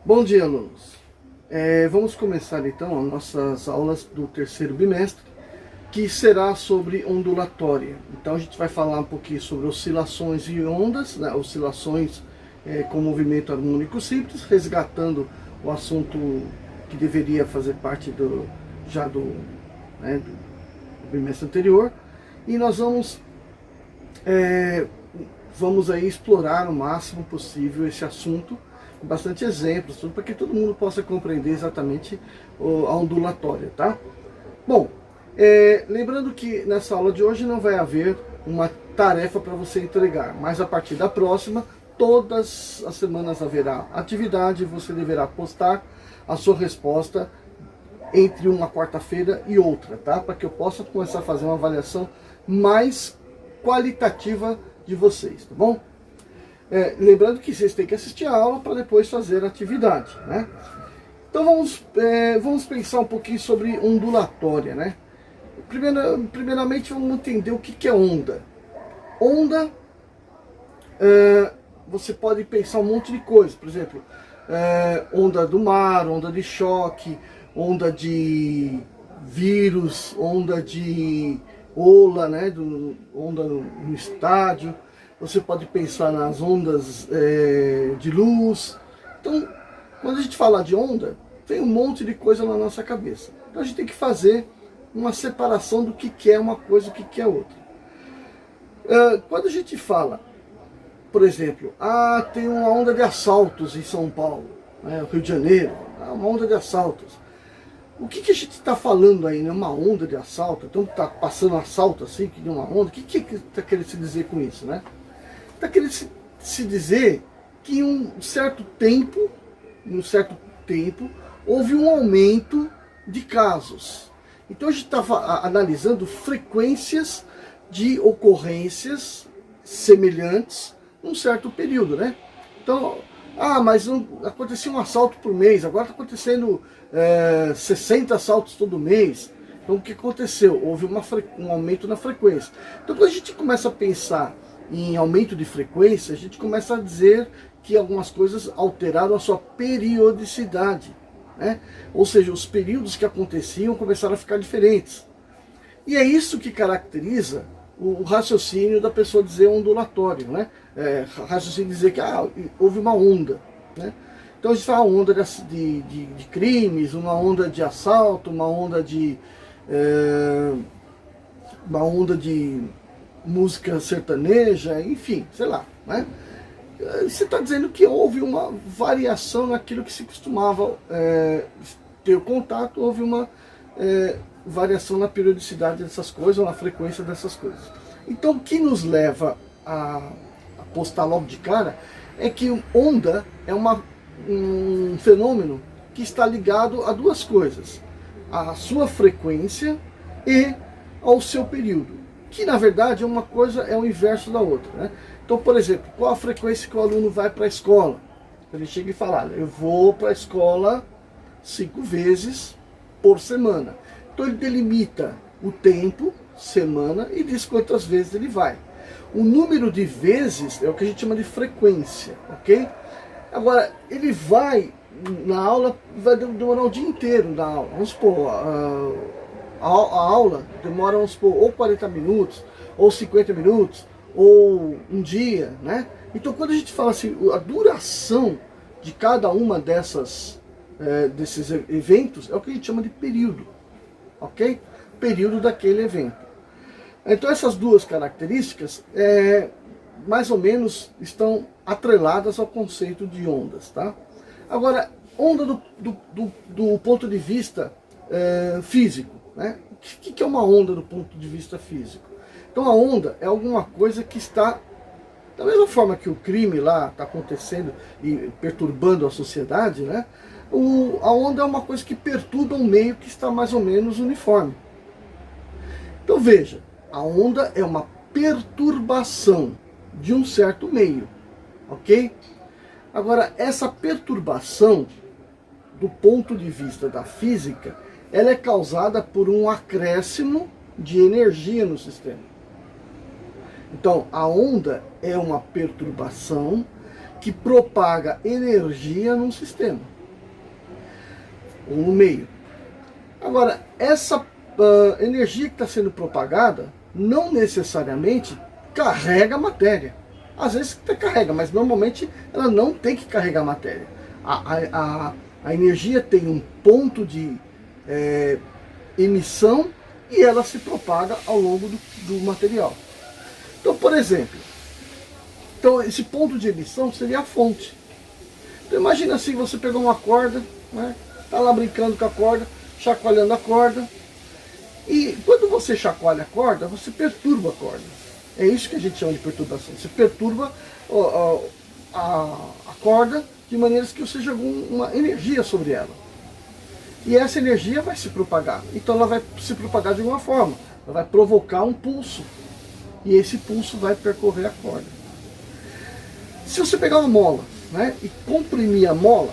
Bom dia, alunos. Vamos começar então as nossas aulas do terceiro bimestre, que será sobre ondulatória. Então a gente vai falar um pouquinho sobre oscilações e ondas, né? Oscilações com movimento harmônico simples, resgatando o assunto que deveria fazer parte do bimestre anterior. E nós vamos aí explorar o máximo possível esse assunto, com bastante exemplos, tudo para que todo mundo possa compreender exatamente a ondulatória, tá? Bom, lembrando que nessa aula de hoje não vai haver uma tarefa para você entregar, mas a partir da próxima, todas as semanas haverá atividade e você deverá postar a sua resposta entre uma quarta-feira e outra, tá? Para que eu possa começar a fazer uma avaliação mais qualitativa de vocês, tá bom? Lembrando que vocês têm que assistir a aula para depois fazer a atividade, né? Então vamos pensar um pouquinho sobre ondulatória, né? Primeiramente vamos entender o que é onda. Onda, você pode pensar um monte de coisa, por exemplo, onda do mar, onda de choque, onda de vírus, onda de ola, né? Onda no estádio. Você pode pensar nas ondas de luz. Então, quando a gente fala de onda, tem um monte de coisa na nossa cabeça. Então a gente tem que fazer uma separação do que é uma coisa e o que é outra. Quando a gente fala, por exemplo, tem uma onda de assaltos em São Paulo, né, Rio de Janeiro, uma onda de assaltos. O que a gente está falando aí, né? Uma onda de assalto? Então está passando assalto assim, que nem uma onda? O que está querendo se dizer com isso, né? Está querendo se dizer que em um certo tempo, houve um aumento de casos. Então a gente estava analisando frequências de ocorrências semelhantes num certo período, né? Então, mas não acontecia um assalto por mês, agora está acontecendo 60 assaltos todo mês. Então o que aconteceu? Houve um aumento na frequência. Então quando a gente começa a pensar em aumento de frequência, a gente começa a dizer que algumas coisas alteraram a sua periodicidade, né? Ou seja, os períodos que aconteciam começaram a ficar diferentes. E é isso que caracteriza o raciocínio da pessoa dizer ondulatório, né? Raciocínio dizer que houve uma onda, né? Então a gente fala onda de crimes, uma onda de assalto, uma onda de música sertaneja, enfim, sei lá, né? Você está dizendo que houve uma variação naquilo que se costumava ter contato, houve uma variação na periodicidade dessas coisas, ou na frequência dessas coisas. Então o que nos leva a postar logo de cara é que onda é um fenômeno que está ligado a duas coisas: a sua frequência e ao seu período, que na verdade uma coisa é o inverso da outra, né? Então, por exemplo, qual a frequência que o aluno vai para a escola? Ele chega e fala: eu vou para a escola 5 vezes por semana. Então ele delimita o tempo, semana, e diz quantas vezes ele vai. O número de vezes é o que a gente chama de frequência, ok? Agora, ele vai na aula, vai demorar o dia inteiro na aula. Vamos supor, a aula demora, vamos supor, ou 40 minutos, ou 50 minutos, ou um dia, né? Então quando a gente fala assim, a duração de cada uma desses eventos é o que a gente chama de período, ok? Período daquele evento. Então essas duas características mais ou menos estão atreladas ao conceito de ondas, tá? Agora, onda do ponto de vista físico, né? O que é uma onda do ponto de vista físico? Então a onda é alguma coisa que está, da mesma forma que o crime lá está acontecendo e perturbando a sociedade, né? A onda é uma coisa que perturba um meio que está mais ou menos uniforme. Então veja, a onda é uma perturbação de um certo meio, ok? Agora, essa perturbação, do ponto de vista da física, ela é causada por um acréscimo de energia no sistema. Então, a onda é uma perturbação que propaga energia num sistema. ou no meio. Agora, essa energia que está sendo propagada não necessariamente carrega a matéria. Às vezes carrega, mas normalmente ela não tem que carregar a matéria. A energia tem um ponto de emissão e ela se propaga ao longo do material. Então, por exemplo, esse ponto de emissão seria a fonte. Então imagina assim, você pegou uma corda, né, tá lá brincando com a corda, chacoalhando a corda, e quando você chacoalha a corda, você perturba a corda. É isso que a gente chama de perturbação. Você perturba a corda de maneiras que você jogou uma energia sobre ela. E essa energia vai se propagar. Então ela vai se propagar de alguma forma. Ela vai provocar um pulso. E esse pulso vai percorrer a corda. Se você pegar uma mola, né, e comprimir a mola,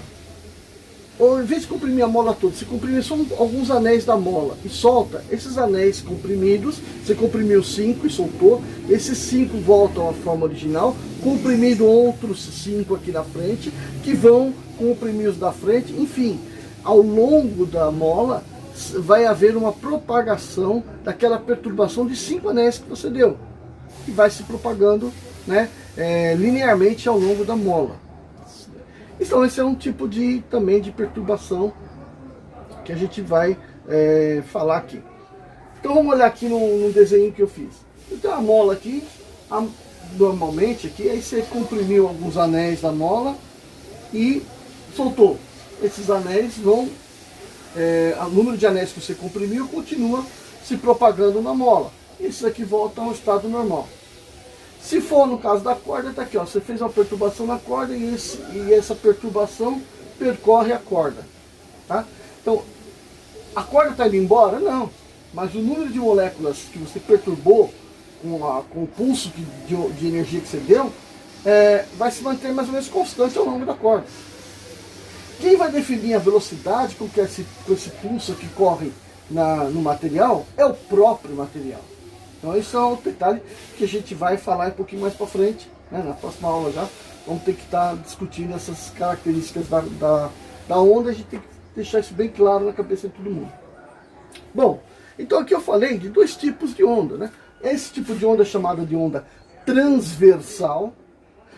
ou em vez de comprimir a mola toda, você comprime só alguns anéis da mola e solta esses anéis comprimidos. Você comprimiu 5 e soltou, esses 5 voltam à forma original, comprimindo outros 5 aqui na frente, que vão comprimir os da frente. Enfim, ao longo da mola vai haver uma propagação daquela perturbação de 5 anéis que você deu, que vai se propagando, né, linearmente ao longo da mola. Então esse é um tipo também de perturbação que a gente vai falar aqui. Então vamos olhar aqui no desenho que eu fiz. Então a mola aqui, normalmente aqui, aí você comprimiu alguns anéis da mola e soltou. Esses anéis vão, o número de anéis que você comprimiu continua se propagando na mola. Isso aqui volta ao estado normal. Se for no caso da corda, está aqui, ó, você fez uma perturbação na corda e essa perturbação percorre a corda. Tá? Então, a corda está indo embora? Não. Mas o número de moléculas que você perturbou com o pulso de energia que você deu, vai se manter mais ou menos constante ao longo da corda. Quem vai definir a velocidade com esse pulso que corre no material é o próprio material. Então isso é um detalhe que a gente vai falar um pouquinho mais para frente, né? Na próxima aula já. Vamos ter que estar discutindo essas características da onda. A gente tem que deixar isso bem claro na cabeça de todo mundo. Bom, então aqui eu falei de 2 tipos de onda, né? Esse tipo de onda é chamada de onda transversal.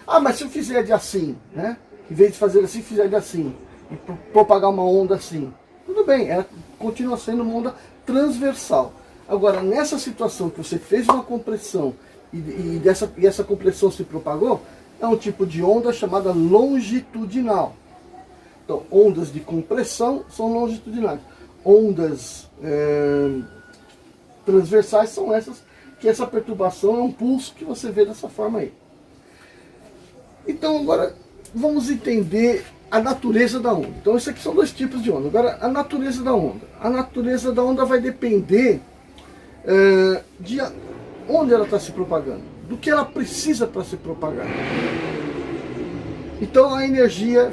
Ah, mas se eu fizer de assim, né? Em vez de fazer assim, fizer de assim, e propagar uma onda assim, tudo bem, continua sendo uma onda transversal. Agora, nessa situação que você fez uma compressão e essa compressão se propagou, é um tipo de onda chamada longitudinal. Então, ondas de compressão são longitudinais. Ondas transversais são essas, que essa perturbação é um pulso que você vê dessa forma aí. Então, agora, vamos entender a natureza da onda. Então, esses aqui são 2 tipos de onda. Agora, a natureza da onda. A natureza da onda vai depender de onde ela está se propagando, do que ela precisa para se propagar. Então a energia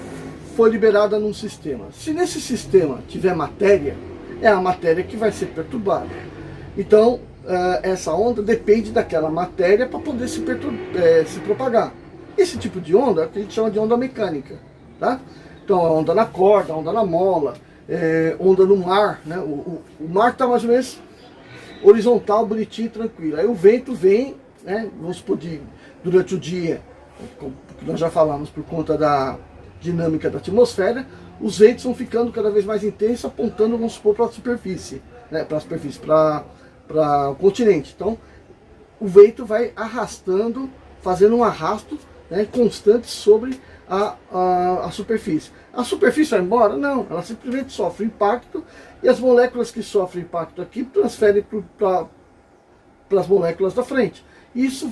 foi liberada num sistema. Se nesse sistema tiver matéria, é a matéria que vai ser perturbada. Então essa onda depende daquela matéria para poder se propagar. Esse tipo de onda é o que a gente chama de onda mecânica. Tá? Então a onda na corda, a onda na mola, onda no mar. Né? O mar está mais ou menos horizontal, bonitinho, tranquilo. Aí o vento vem, né, vamos supor, durante o dia, que nós já falamos, por conta da dinâmica da atmosfera, os ventos vão ficando cada vez mais intensos, apontando, vamos supor, para a superfície, né, para o continente. Então, o vento vai arrastando, fazendo um arrasto, né, constante sobre a superfície. A superfície vai embora? Não, ela simplesmente sofre impacto, e as moléculas que sofrem impacto aqui transferem para as moléculas da frente.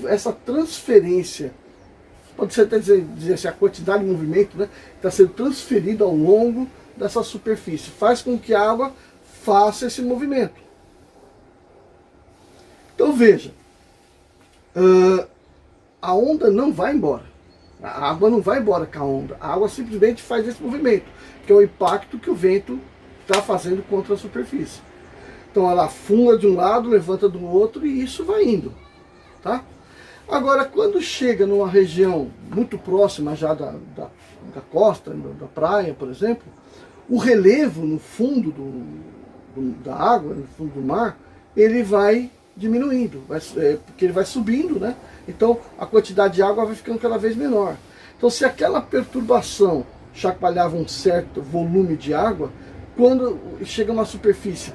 Essa transferência, pode ser até dizer assim, a quantidade de movimento, né, está sendo transferida ao longo dessa superfície, faz com que a água faça esse movimento. Então veja, a onda não vai embora. A água não vai embora com a onda. A água simplesmente faz esse movimento, que é o impacto que o vento está fazendo contra a superfície. Então ela afunda de um lado, levanta do outro e isso vai indo. Tá? Agora, quando chega numa região muito próxima já da costa, da praia, por exemplo, o relevo no fundo da água, no fundo do mar, ele vai diminuindo, porque ele vai subindo, né? Então a quantidade de água vai ficando cada vez menor. Então se aquela perturbação chacoalhava um certo volume de água, quando chega uma superfície,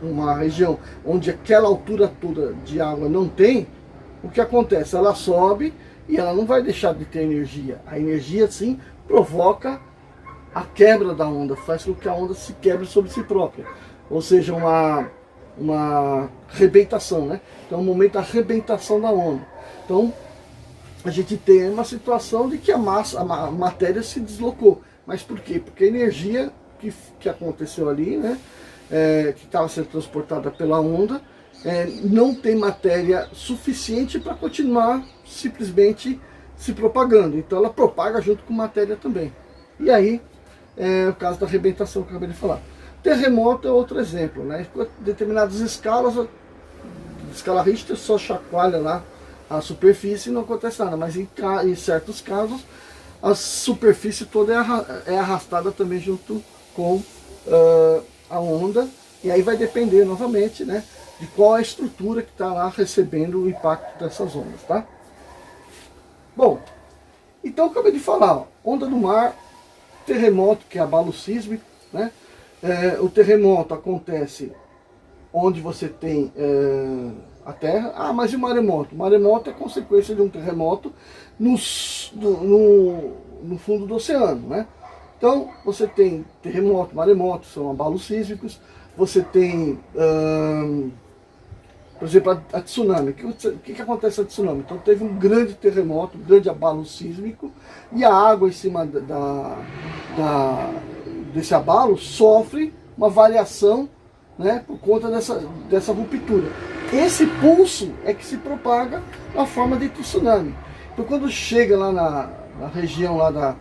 uma região onde aquela altura toda de água não tem, o que acontece? Ela sobe e ela não vai deixar de ter energia. A energia, sim, provoca a quebra da onda, faz com que a onda se quebre sobre si própria. Ou seja, uma arrebentação, né? Então, é um momento da arrebentação da onda. Então, a gente tem uma situação de que a matéria se deslocou. Mas por quê? Porque a energia que aconteceu ali, né? Que estava sendo transportada pela onda, não tem matéria suficiente para continuar simplesmente se propagando. Então ela propaga junto com matéria também. E aí, é o caso da arrebentação que eu acabei de falar. Terremoto é outro exemplo, né? Em determinadas escalas, a escala Richter só chacoalha lá a superfície e não acontece nada. Mas em certos casos, a superfície toda é arrastada também junto com a onda. E aí vai depender novamente, né, de qual é a estrutura que está lá recebendo o impacto dessas ondas, tá? Bom, então eu acabei de falar, ó, onda do mar, terremoto, que é abalo sísmico, né? O terremoto acontece onde você tem a terra. Ah, mas e o maremoto? O maremoto é consequência de um terremoto no fundo do oceano, né? Então, você tem terremoto, maremoto, são abalos sísmicos. Você tem, por exemplo, a tsunami. O que acontece a tsunami? Então, teve um grande terremoto, um grande abalo sísmico, e a água em cima desse abalo sofre uma variação, né, por conta dessa ruptura. Esse pulso é que se propaga na forma de tsunami. Então, quando chega lá na região lá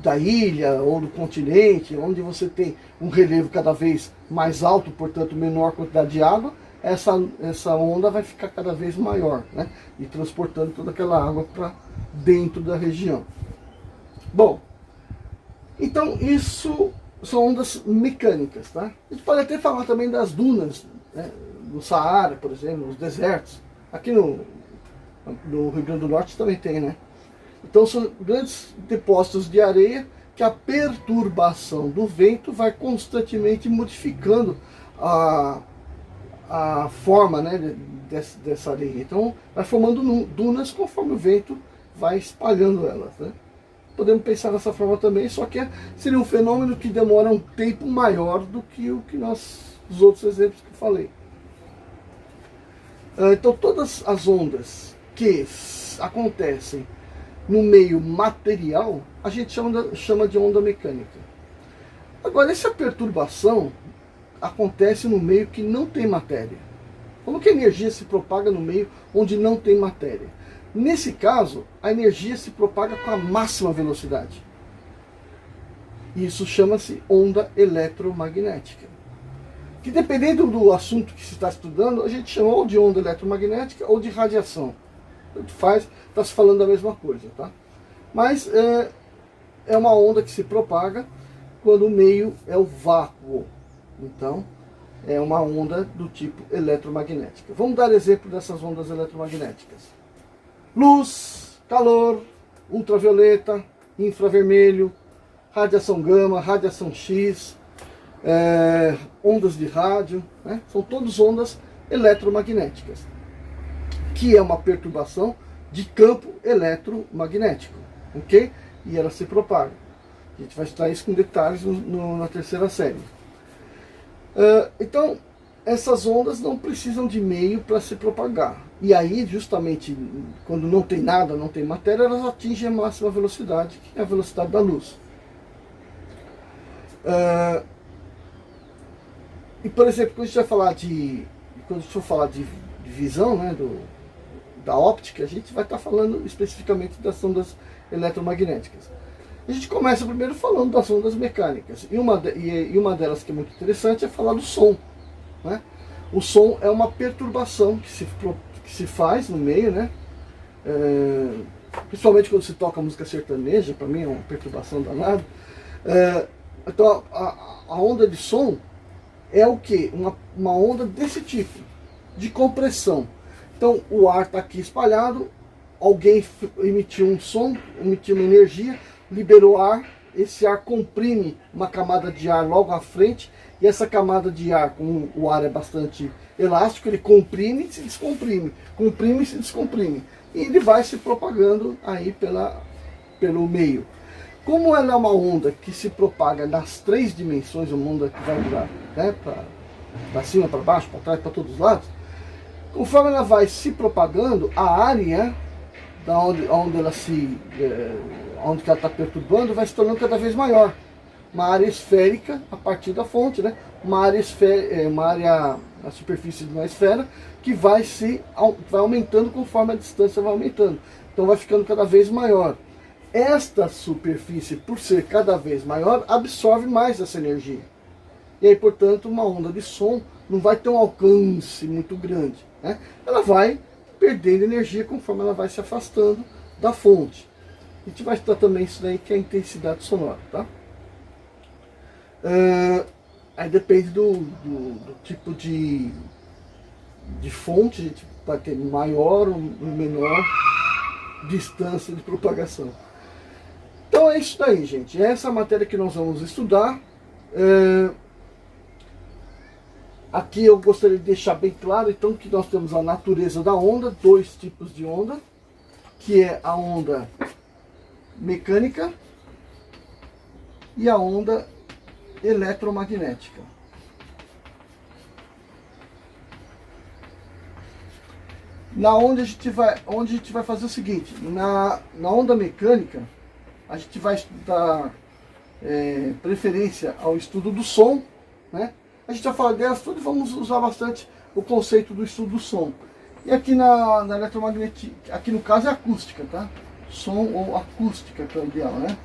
da ilha ou do continente, onde você tem um relevo cada vez mais alto, portanto menor quantidade de água, essa onda vai ficar cada vez maior, né? E transportando toda aquela água para dentro da região. Bom, então isso são ondas mecânicas, tá? A gente pode até falar também das dunas, né? Do Saara, por exemplo, nos desertos. Aqui no Rio Grande do Norte também tem, né? Então são grandes depósitos de areia que a perturbação do vento vai constantemente modificando a forma, né, dessa areia. Então vai formando dunas conforme o vento vai espalhando elas, né? Podemos pensar dessa forma também, só que seria um fenômeno que demora um tempo maior do que os outros exemplos que eu falei. Então todas as ondas que acontecem no meio material, a gente chama de onda mecânica. Agora, essa perturbação acontece no meio que não tem matéria. Como que a energia se propaga no meio onde não tem matéria? Nesse caso, a energia se propaga com a máxima velocidade. Isso chama-se onda eletromagnética. Que dependendo do assunto que se está estudando, a gente chama ou de onda eletromagnética ou de radiação. Tanto faz, está se falando da mesma coisa, tá? Mas é uma onda que se propaga quando o meio é o vácuo. Então, é uma onda do tipo eletromagnética. Vamos dar exemplo dessas ondas eletromagnéticas. Luz, calor, ultravioleta, infravermelho, radiação gama, radiação X, ondas de rádio, né? São todas ondas eletromagnéticas, que é uma perturbação de campo eletromagnético, ok? E ela se propaga. A gente vai estudar isso com detalhes na terceira série. Então, essas ondas não precisam de meio para se propagar. E aí, justamente, quando não tem nada, não tem matéria, elas atingem a máxima velocidade, que é a velocidade da luz. E, por exemplo, quando a gente for falar de visão, né, da óptica, a gente vai estar falando especificamente das ondas eletromagnéticas. A gente começa primeiro falando das ondas mecânicas. E uma delas que é muito interessante é falar do som, né? O som é uma perturbação que se faz no meio, né? Principalmente quando se toca música sertaneja, para mim é uma perturbação danada. Então a onda de som é o que? Uma onda desse tipo, de compressão. Então o ar está aqui espalhado, alguém emitiu um som, emitiu uma energia, liberou ar, esse ar comprime uma camada de ar logo à frente, e essa camada de ar, como o ar é bastante elástico, ele comprime e se descomprime, comprime e se descomprime, e ele vai se propagando aí pelo meio. Como ela é uma onda que se propaga nas 3 dimensões, uma onda que vai durar, né, para cima, para baixo, para trás, para todos os lados, conforme ela vai se propagando, a área da onde ela onde ela está perturbando vai se tornando cada vez maior. Uma área esférica a partir da fonte, né? A superfície de uma esfera que vai aumentando conforme a distância vai aumentando. Então vai ficando cada vez maior. Esta superfície, por ser cada vez maior, absorve mais essa energia. E aí, portanto, uma onda de som não vai ter um alcance muito grande, né? Ela vai perdendo energia conforme ela vai se afastando da fonte. A gente vai estudar também isso daí, que é a intensidade sonora, tá? Aí depende do tipo de fonte, a gente vai ter maior ou menor distância de propagação. Então é isso daí, gente. Essa é a matéria que nós vamos estudar. Aqui eu gostaria de deixar bem claro, então, que nós temos a natureza da onda, 2 tipos de onda, que é a onda mecânica e a onda eletromagnética. Onde a gente vai fazer o seguinte: na onda mecânica, a gente vai dar preferência ao estudo do som, né? A gente já fala delas tudo e vamos usar bastante o conceito do estudo do som. E aqui na eletromagnética, aqui no caso é acústica, tá? Som ou acústica, que é o ideal, né?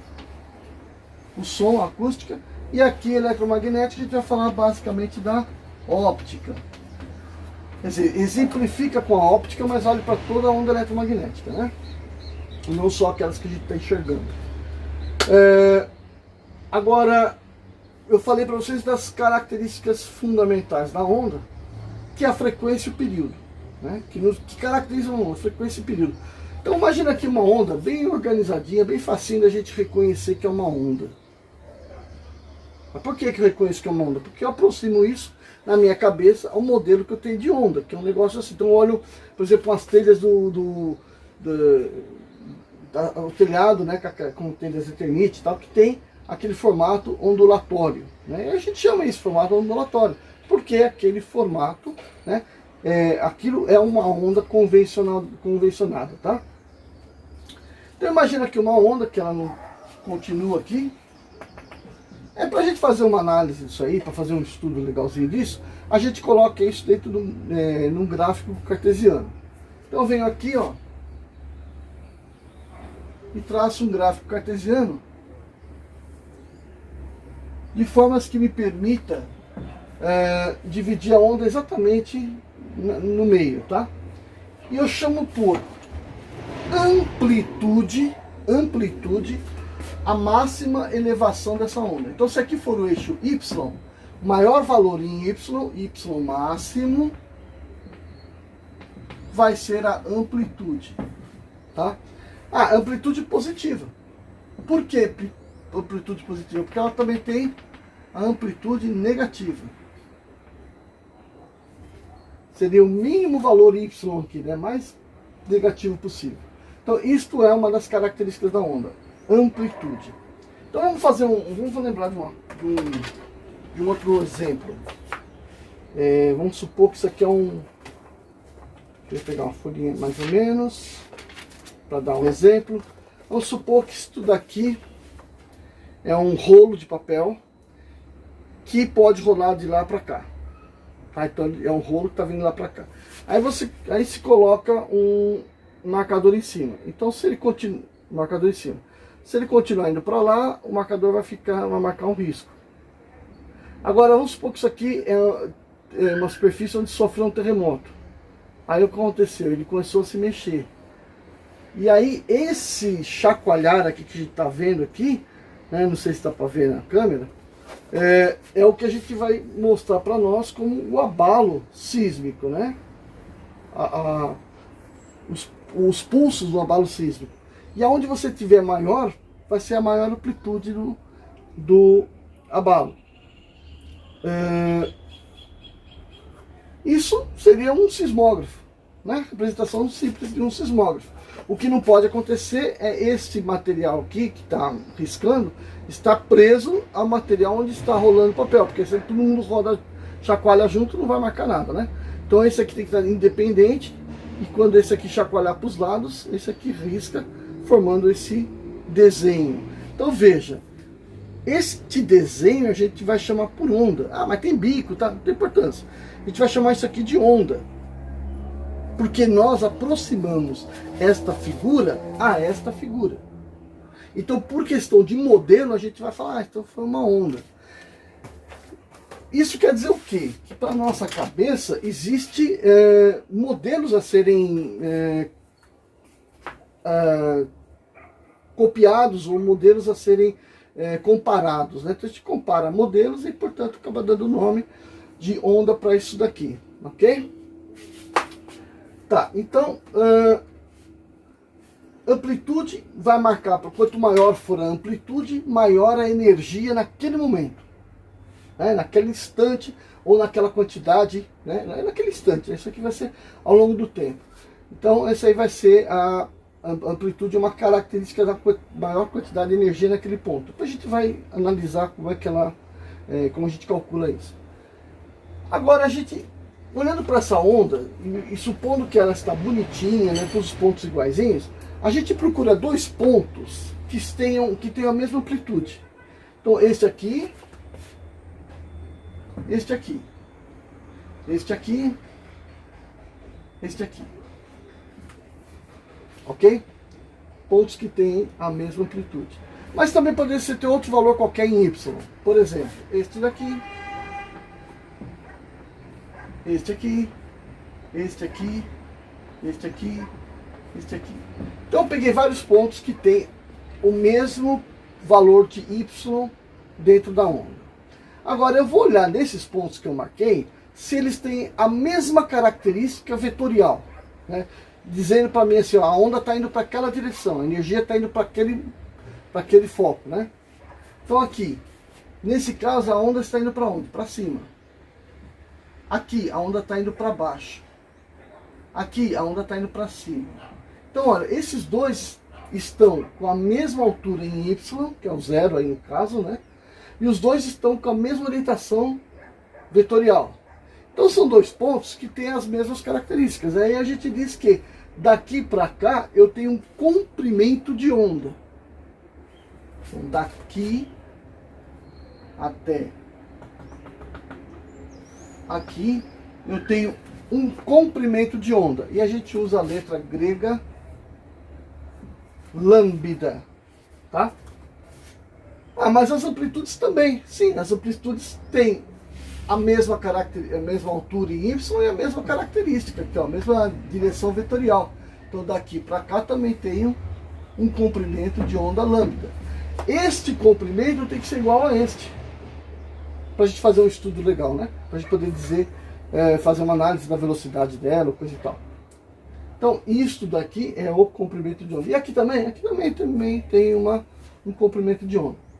O som, a acústica. E aqui eletromagnética, a gente vai falar basicamente da óptica. Quer dizer, exemplifica com a óptica, mas olha para toda a onda eletromagnética, né? E não só aquelas que a gente está enxergando. Agora, eu falei para vocês das características fundamentais da onda, que é a frequência e o período, né? Que caracterizam a onda, frequência e período. Então imagina aqui uma onda bem organizadinha, bem facinho da gente reconhecer que é uma onda. Mas por que eu reconheço que é uma onda? Porque eu aproximo isso na minha cabeça ao modelo que eu tenho de onda, que é um negócio assim. Então eu olho, por exemplo, as telhas do telhado, né, com telhas de Eternit e tal, que tem aquele formato ondulatório, né? E a gente chama isso de formato ondulatório, porque aquele formato, né, aquilo é uma onda convencionada, tá? Então imagina que uma onda que ela não continua aqui. Para a gente fazer uma análise disso aí, para fazer um estudo legalzinho disso, a gente coloca isso dentro num gráfico cartesiano. Então eu venho aqui, ó, e traço um gráfico cartesiano de formas que me permita dividir a onda exatamente no meio, tá? E eu chamo por amplitude a máxima elevação dessa onda. Então se aqui for o eixo Y, o maior valor em Y máximo, vai ser a amplitude, tá? Amplitude positiva. Por que amplitude positiva? Porque ela também tem a amplitude negativa. Seria o mínimo valor Y aqui, né? Mais negativo possível. Então isto é uma das características da onda, amplitude. Então vamos lembrar de um outro exemplo. Vamos supor que isso aqui é deixa eu pegar uma folhinha mais ou menos para dar um exemplo. Vamos supor que isso daqui é um rolo de papel que pode rolar de lá para cá. Tá? Então é um rolo que está vindo lá para cá. Aí se coloca um marcador em cima. Então se ele continuar indo para lá, o marcador vai marcar um risco. Agora vamos supor que isso aqui é uma superfície onde sofreu um terremoto. Aí o que aconteceu? Ele começou a se mexer. E aí esse chacoalhar aqui que a gente está vendo aqui né? Não sei se dá para ver na câmera, é o que a gente vai mostrar para nós como o abalo sísmico, né? Os pulsos do abalo sísmico. E aonde você tiver maior, vai ser a maior amplitude do abalo. Isso seria um sismógrafo, né? Representação simples de um sismógrafo. O que não pode acontecer é este material aqui, que está riscando, está preso ao material onde está rolando o papel, porque se todo mundo roda, chacoalha junto, não vai marcar nada, né? Então esse aqui tem que estar independente, e quando esse aqui chacoalhar para os lados, esse aqui risca, formando esse desenho. Então veja, este desenho a gente vai chamar por onda. Ah, mas tem bico, tá? Não tem importância. A gente vai chamar isso aqui de onda, porque nós aproximamos esta figura a esta figura. Então, por questão de modelo, a gente vai falar, ah, então foi uma onda. Isso quer dizer o quê? Que para nossa cabeça existe modelos a serem copiados, ou modelos a serem comparados, né? Então a gente compara modelos e, portanto, acaba dando o nome de onda para isso daqui, ok? Tá, então amplitude vai marcar, quanto maior for a amplitude, maior a energia naquele momento, né? Naquele instante ou naquela quantidade, né? Naquele instante. Isso aqui vai ser ao longo do tempo. Então essa aí vai ser a amplitude, é uma característica da maior quantidade de energia naquele ponto. Depois a gente vai analisar como é que ela, como a gente calcula isso. Agora a gente, olhando para essa onda e supondo que ela está bonitinha, né, todos os pontos iguaizinhos, a gente procura dois tenham que tenham a mesma amplitude. Então este aqui, este aqui, este aqui, este aqui. Ok? Pontos que têm a mesma amplitude. Mas também poderia ser ter outro valor qualquer em Y. Por exemplo, este daqui, este aqui, este aqui, este aqui, este aqui. Então eu peguei vários pontos que têm o mesmo valor de Y dentro da onda. Agora eu vou olhar nesses pontos que eu marquei, se eles têm a mesma característica vetorial, né? Dizendo para mim assim, ó, a onda está indo para aquela direção, a energia está indo para aquele foco, né? Então aqui, nesse caso a onda está indo para onde? Para cima. Aqui a onda está indo para baixo. Aqui a onda está indo para cima. Então olha, esses dois estão com a mesma altura em Y, que é o zero aí no caso, né? E os dois estão com a mesma orientação vetorial. Então são dois pontos que têm as mesmas características. Aí a gente diz que daqui para cá eu tenho um comprimento de onda. Então daqui até aqui eu tenho um comprimento de onda. E a gente usa a letra grega lambda, tá? Ah, mas as amplitudes também. Sim, as amplitudes têm a mesma altura em Y e a mesma característica, que é a mesma direção vetorial. Então daqui para cá também tenho um comprimento de onda lambda. Este comprimento tem que ser igual a este, para a gente fazer um estudo legal, né? Para a gente poder dizer, fazer uma análise da velocidade dela, coisa e tal. Então isto daqui é o comprimento de onda. E aqui também tem um comprimento de onda.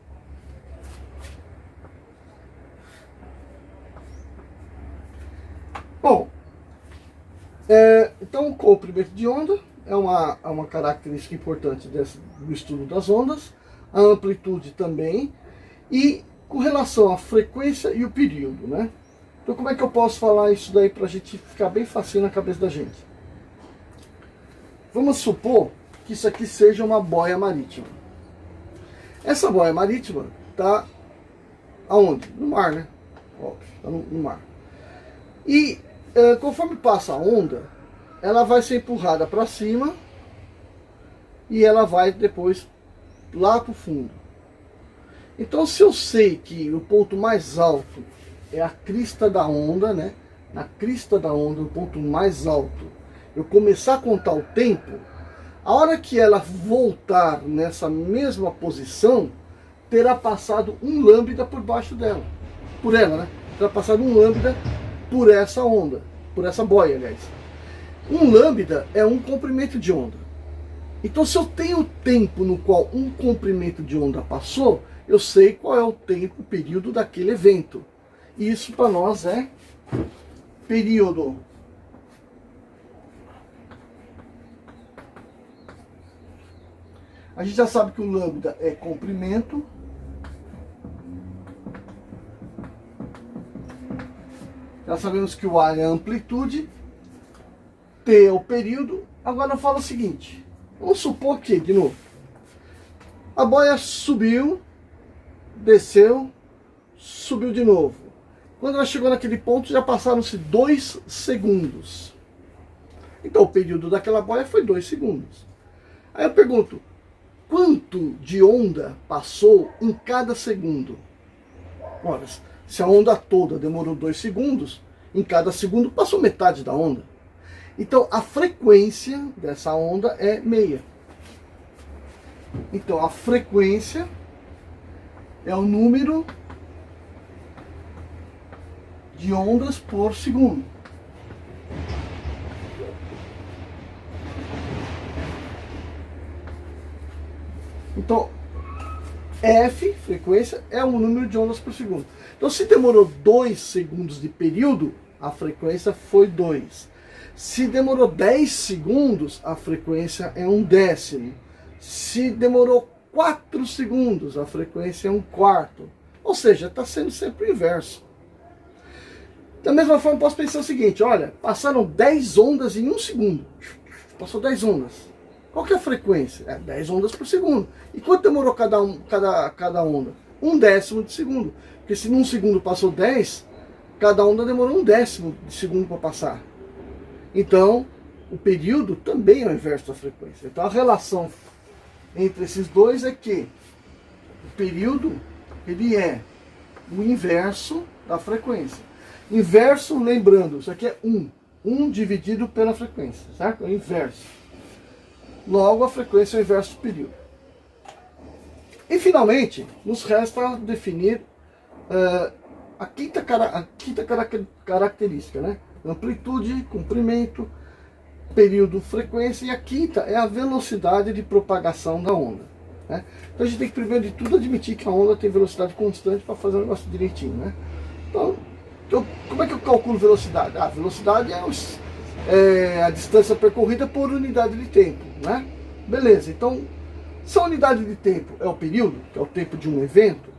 Bom, então o comprimento de onda é uma característica importante do estudo das ondas, a amplitude também, e com relação à frequência e o período, né? Então como é que eu posso falar isso daí para a gente ficar bem facinho na cabeça da gente? Vamos supor que isso aqui seja uma boia marítima. Essa boia marítima está aonde? No mar, né? Óbvio, está no mar. E conforme passa a onda, ela vai ser empurrada para cima e ela vai depois lá para o fundo. Então, se eu sei que o ponto mais alto é a crista da onda, né? Na crista da onda, o ponto mais alto, eu começar a contar o tempo, a hora que ela voltar nessa mesma posição, terá passado um lambda por baixo dela. Por ela, né? Terá passado um lambda por essa onda. Por essa boia, aliás. Um lambda é um comprimento de onda. Então, se eu tenho o tempo no qual um comprimento de onda passou, eu sei qual é o tempo, o período daquele evento. E isso para nós é período. A gente já sabe que o lambda é comprimento. Já sabemos que o A é a amplitude. T é o período. Agora eu falo o seguinte. Vamos supor que, de novo, a boia subiu, desceu, subiu de novo. Quando ela chegou naquele ponto, já passaram-se 2 segundos. Então o período daquela boia foi 2 segundos. Aí eu pergunto, quanto de onda passou em cada segundo? Ora, se a onda toda demorou 2 segundos, em cada segundo passou metade da onda. Então a frequência dessa onda é meia. Então a frequência é o número de ondas por segundo. Então, F, frequência, é o número de ondas por segundo. Então, se demorou 2 segundos de período, a frequência foi 2. Se demorou 10 segundos, a frequência é 1/10. Se demorou 4 segundos, a frequência é 1/4. Ou seja, está sendo sempre o inverso. Da mesma forma, posso pensar o seguinte, olha, passaram 10 ondas em 1 segundo. Passou 10 ondas. Qual que é a frequência? É 10 ondas por segundo. E quanto demorou cada onda? 1/10 de segundo. Porque se num segundo passou 10, cada onda demorou 1/10 de segundo para passar. Então, o período também é o inverso da frequência. Então, a relação entre esses dois é que o período ele é o inverso da frequência. Inverso, lembrando, isso aqui é 1. 1 dividido pela frequência, certo? É o inverso. Logo, a frequência é o inverso do período. E, finalmente, nos resta definir a quinta característica, né? Amplitude, comprimento, período, frequência. E a quinta é a velocidade de propagação da onda. Né? Então, a gente tem que, primeiro de tudo, admitir que a onda tem velocidade constante para fazer o negócio direitinho. Né? Então, como é que eu calculo velocidade? A velocidade é a distância percorrida por unidade de tempo, né? Beleza, então, se a unidade de tempo é o período, que é o tempo de um evento,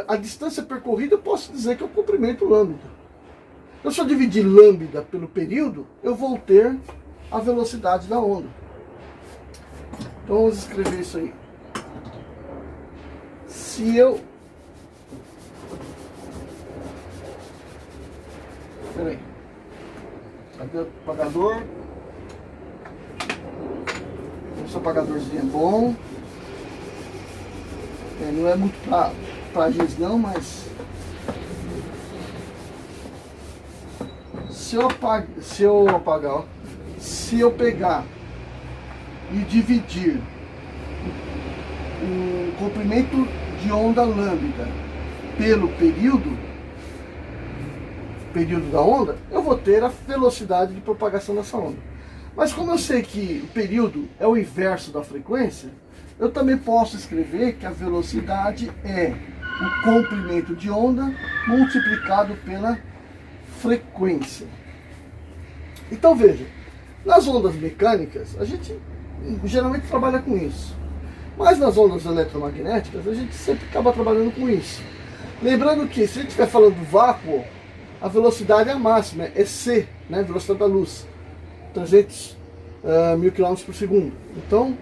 a distância percorrida eu posso dizer que é o comprimento lambda. Então, se eu dividir lambda pelo período, eu vou ter a velocidade da onda. Então, vamos escrever isso aí. Se eu... Espera aí. Cadê o apagador? Esse apagadorzinho é bom. Não é muito pra giz não, mas se eu pegar e dividir o comprimento de onda lambda pelo período da onda, eu vou ter a velocidade de propagação dessa onda. Mas como eu sei que o período é o inverso da frequência, eu também posso escrever que a velocidade é o comprimento de onda multiplicado pela frequência. Então veja, nas ondas mecânicas, a gente geralmente trabalha com isso. Mas nas ondas eletromagnéticas, a gente sempre acaba trabalhando com isso. Lembrando que, se a gente estiver falando do vácuo, a velocidade é a máxima, é C, né, velocidade da luz, 300 mil km por segundo. Então,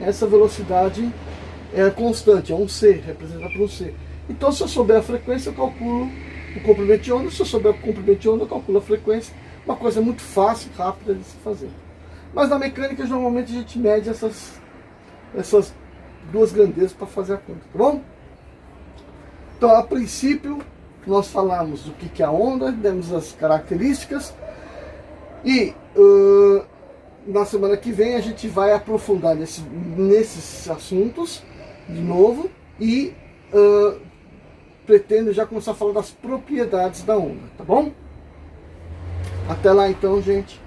essa velocidade é constante, é um C, representada por um C. Então, se eu souber a frequência, eu calculo o comprimento de onda. Se eu souber o comprimento de onda, eu calculo a frequência. Uma coisa muito fácil, rápida de se fazer. Mas na mecânica, normalmente, a gente mede essas duas grandezas para fazer a conta, tá bom? Então, a princípio, nós falamos do que é a onda, demos as características. E na semana que vem a gente vai aprofundar nesses assuntos de novo. e pretendo já começar a falar das propriedades da onda, tá bom? Até lá então, gente.